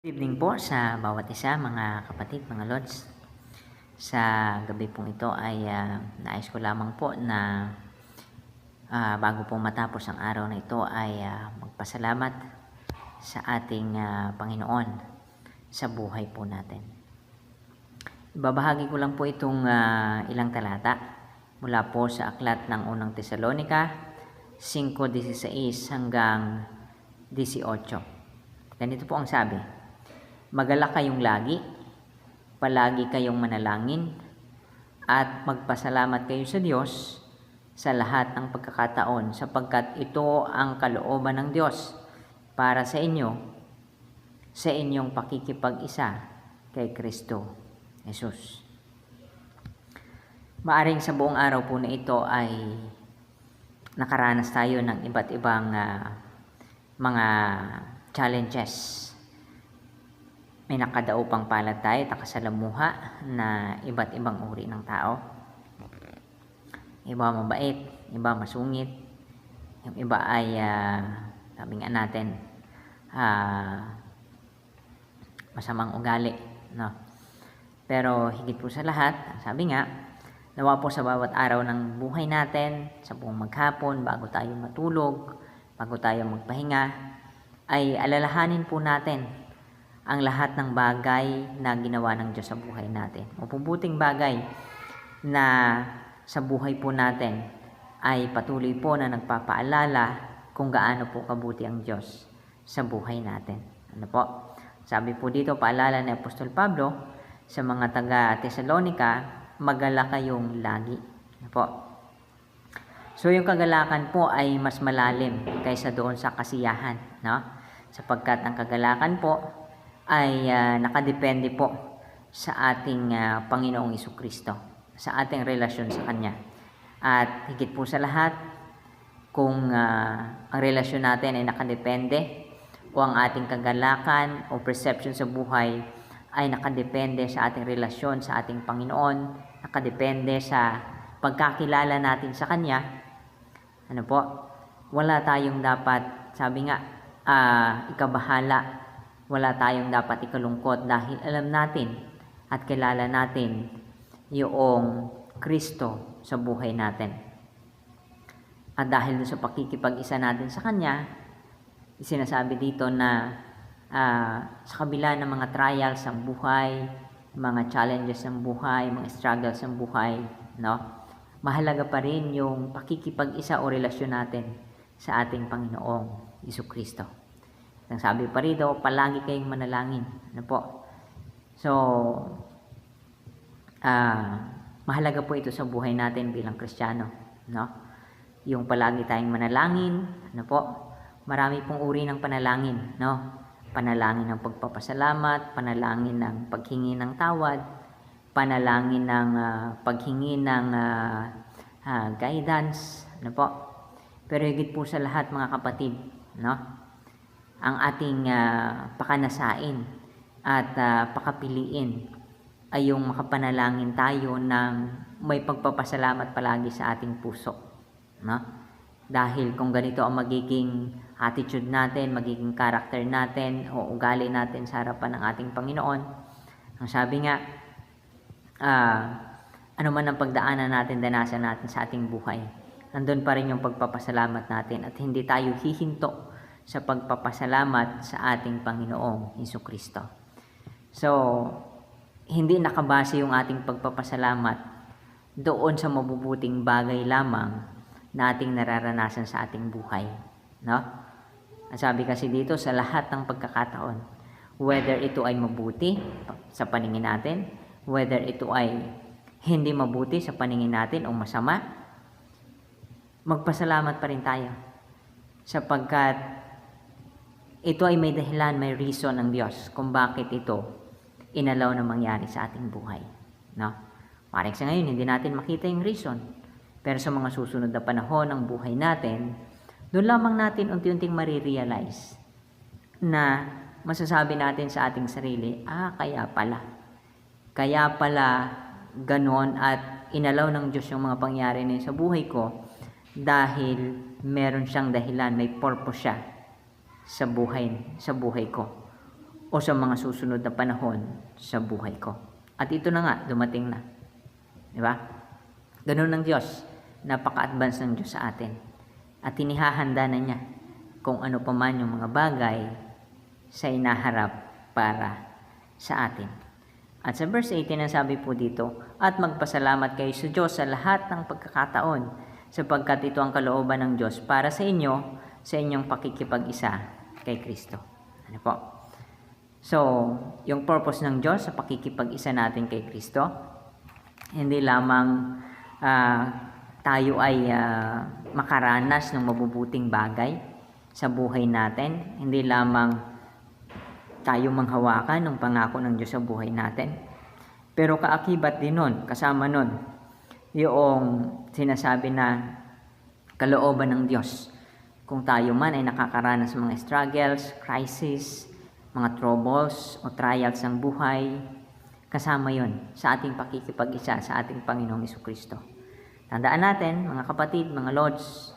Good evening po sa bawat isa, mga kapatid, mga lods. Sa gabi pong ito ay nais ko lamang po na bago po matapos ang araw na ito ay magpasalamat sa ating Panginoon sa buhay po natin. Ibabahagi ko lang po itong ilang talata mula po sa aklat ng unang Tesalonica 5:16 hanggang 18. Ganito po ang sabi: Magalak kayong lagi, palagi kayong manalangin, at magpasalamat kayo sa Diyos sa lahat ng pagkakataon, sapagkat ito ang kalooban ng Diyos para sa inyo, sa inyong pakikipag-isa kay Kristo Jesus. Maaring sa buong araw po na ito ay nakaranas tayo ng iba't ibang mga challenges. May nakadaupang palad tayo, nakasalamuha na iba't ibang uri ng tao. Iba mabait, iba masungit, yung iba ay sabi nga natin masamang ugali, no? Pero higit po sa lahat, sabi nga, nawa po sa bawat araw ng buhay natin, sa buong maghapon, bago tayo matulog, bago tayo magpahinga, ay alalahanin po natin ang lahat ng bagay na ginawa ng Diyos sa buhay natin. Mabubuting bagay na sa buhay po natin ay patuloy po na nagpapaalala kung gaano po kabuti ang Diyos sa buhay natin. Ano po? Sabi po dito, paalala ni Apostol Pablo sa mga taga-Tesalonica, magala kayong lagi. Ano po? So yung kagalakan po ay mas malalim kaysa doon sa kasiyahan, no? Sapagkat ang kagalakan po ay nakadepende po sa ating Panginoong Jesucristo, sa ating relasyon sa Kanya. At higit po sa lahat, kung ang relasyon natin ay nakadepende o ang ating kagalakan o perception sa buhay ay nakadepende sa ating relasyon sa ating Panginoon, nakadepende sa pagkakilala natin sa Kanya, ano po, wala tayong dapat, sabi nga, ikabahala. Wala tayong dapat ikalungkot dahil alam natin at kilala natin yung Kristo sa buhay natin. At dahil sa pakikipag-isa natin sa Kanya, sinasabi dito na sa kabila ng mga trials ng buhay, mga challenges ng buhay, mga struggles ng buhay, no? Mahalaga pa rin yung pakikipag-isa o relasyon natin sa ating Panginoong Jesucristo. Ang sabi pa rito, palagi kayong manalangin. Ano po? So, mahalaga po ito sa buhay natin bilang Kristiyano, no? Yung palagi tayong manalangin, ano po? Marami pong uri ng panalangin, no? Panalangin ng pagpapasalamat, panalangin ng paghingi ng tawad, panalangin ng paghingi ng guidance, ano po? Pero higit po sa lahat, mga kapatid, no? Ang ating pakanasain at pakapiliin ay yung makapanalangin tayo ng may pagpapasalamat palagi sa ating puso, no? Dahil kung ganito ang magiging attitude natin, magiging character natin o ugali natin sa harapan ng ating Panginoon, ang sabi nga, ano man ang pagdaanan natin, danasan natin sa ating buhay, nandun pa rin yung pagpapasalamat natin at hindi tayo hihinto sa pagpapasalamat sa ating Panginoong Jesucristo. So, hindi nakabase yung ating pagpapasalamat doon sa mabubuting bagay lamang na ating nararanasan sa ating buhay, no? Ang sabi kasi dito, sa lahat ng pagkakataon, whether ito ay mabuti sa paningin natin, whether ito ay hindi mabuti sa paningin natin o masama, magpasalamat pa rin tayo, sapagkat ito ay may dahilan, may reason ng Diyos kung bakit ito inalaw na mangyari sa ating buhay, no? Maring sa ngayon hindi natin makita yung reason, pero sa mga susunod na panahon ng buhay natin, doon lamang natin unti-unting marirealize na masasabi natin sa ating sarili, kaya pala ganon at inalaw ng Diyos yung mga pangyari na sa buhay ko dahil meron siyang dahilan, may purpose siya sa buhay ko. o sa mga susunod na panahon sa buhay ko. At ito na nga, dumating na. Di ba? Ganun ng Diyos. Napaka-advance ng Diyos sa atin. At inihahanda na niya kung ano pa man yung mga bagay sa inaharap para sa atin. At sa verse 18, ang sabi po dito, at magpasalamat kayo sa Diyos sa lahat ng pagkakataon, sapagkat ito ang kalooban ng Diyos para sa inyo, sa inyong pakikipag-isa kay Kristo. Ano po? So, yung purpose ng Diyos sa pakikipag-isa natin kay Kristo, hindi lamang tayo ay makaranas ng mabubuting bagay sa buhay natin, hindi lamang tayo manghawakan ng pangako ng Diyos sa buhay natin. Pero kaakibat din nun, kasama nun, yung sinasabi na kalooban ng Diyos. Kung tayo man ay nakakaranas ng mga struggles, crisis, mga troubles o trials ng buhay, kasama yon sa ating pakikipag-isa sa ating Panginoong Jesucristo. Tandaan natin, mga kapatid, mga lords,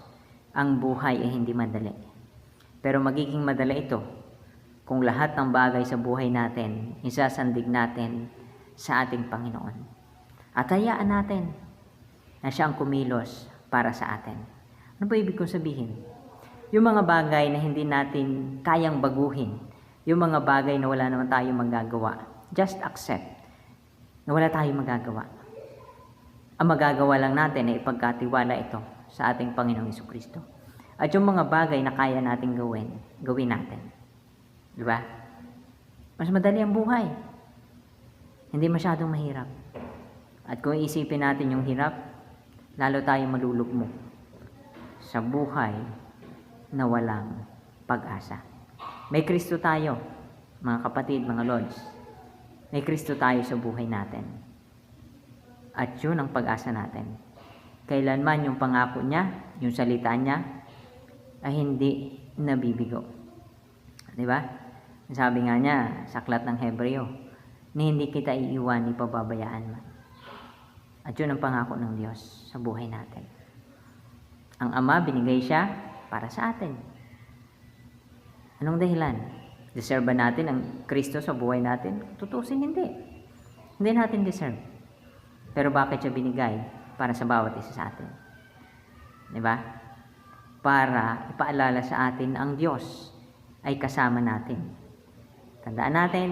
ang buhay ay hindi madali. Pero magiging madali ito kung lahat ng bagay sa buhay natin, isasandig natin sa ating Panginoon. At hayaan natin na siya ang kumilos para sa atin. Ano ba ibig kong sabihin? Yung mga bagay na hindi natin kayang baguhin, yung mga bagay na wala naman tayong magagawa, just accept na wala tayong magagawa. Ang magagawa lang natin ay ipagkatiwala ito sa ating Panginoong Jesucristo. At yung mga bagay na kaya natin gawin natin. Diba? Mas madali ang buhay. Hindi masyadong mahirap. At kung isipin natin yung hirap, lalo tayong malulugmok sa buhay na walang pag-asa. May Kristo tayo, mga kapatid, mga lords. May Kristo tayo sa buhay natin. At yun ang pag-asa natin. Kailanman yung pangako niya, yung salita niya, ay hindi nabibigo. Diba? Sabi nga niya sa aklat ng Hebreo, na hindi kita iiwan, ipababayaan man. At yun ang pangako ng Diyos sa buhay natin. Ang Ama, binigay siya para sa atin. Anong dahilan? Deserve ba natin ang Kristo sa buhay natin? Tutusin, hindi. Hindi natin deserve. Pero bakit siya binigay? Para sa bawat isa sa atin. Diba? Para ipaalala sa atin ang Diyos ay kasama natin. Tandaan natin,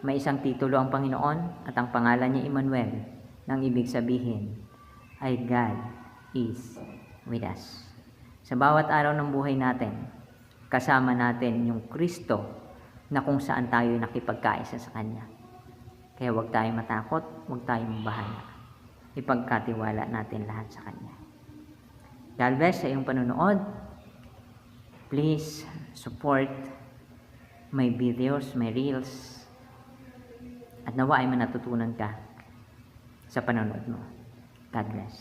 may isang titulo ang Panginoon at ang pangalan niya Emmanuel, nang ibig sabihin ay God is with us. Sa bawat araw ng buhay natin, kasama natin yung Kristo na kung saan tayo nakipagkaisa sa Kanya. Kaya huwag tayong matakot, huwag tayong mabahala. Ipagkatiwala natin lahat sa Kanya. God bless sa iyong panonood. Please support my videos, my reels, at nawa ay manatutunan ka sa panonood mo. God bless.